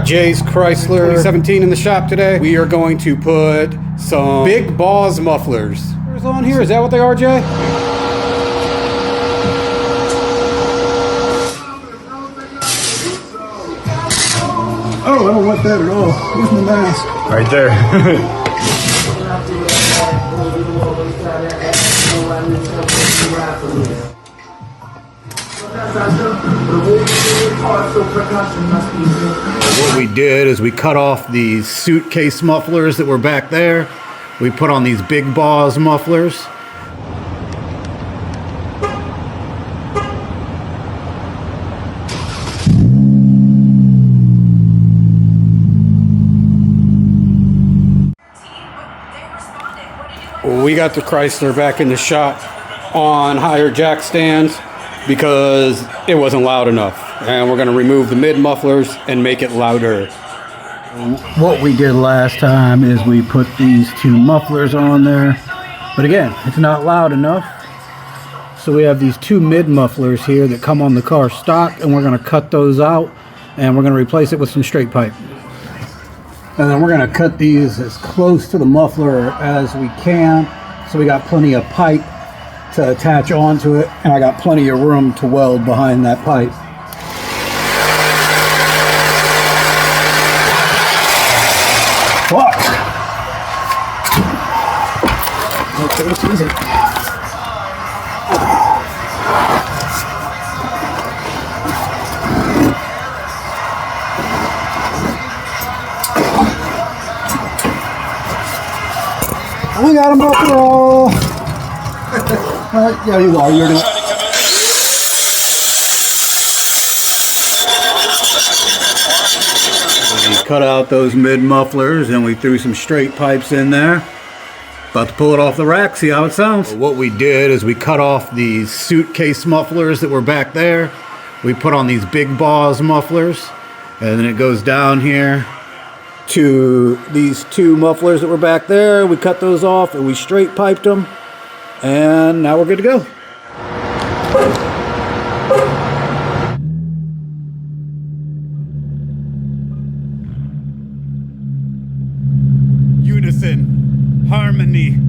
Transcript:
Jay's Chrysler 2017 in the shop today. We are going to put some BigBoz mufflers on here. Is that what they are, Jay? Oh, I don't want that at all. Where's my mask? Right there. What we did is we cut off these suitcase mufflers that were back there. We put on these BigBoz mufflers. We got the Chrysler back in the shop on higher jack stands because it wasn't loud enough, and we're going to remove the mid mufflers and make it louder. What we did last time is we put these two mufflers on there, but again, it's not loud enough, so we have these two mid mufflers here that come on the car stock, and we're going to cut those out and we're going to replace it with some straight pipe. And then we're going to cut these as close to the muffler as we can, so we got plenty of pipe to attach onto it, and I got plenty of room to weld behind that pipe. Fuck! Okay, it's easy. We got him up for all. Yeah, you are. You're doing. We cut out those mid mufflers and we threw some straight pipes in there. About to pull it off the rack, see how it sounds. What we did is we cut off these suitcase mufflers that were back there. We put on these BigBoz mufflers, and then it goes down here to these two mufflers that were back there. We cut those off and we straight piped them, and now we're good to go. Unison, harmony.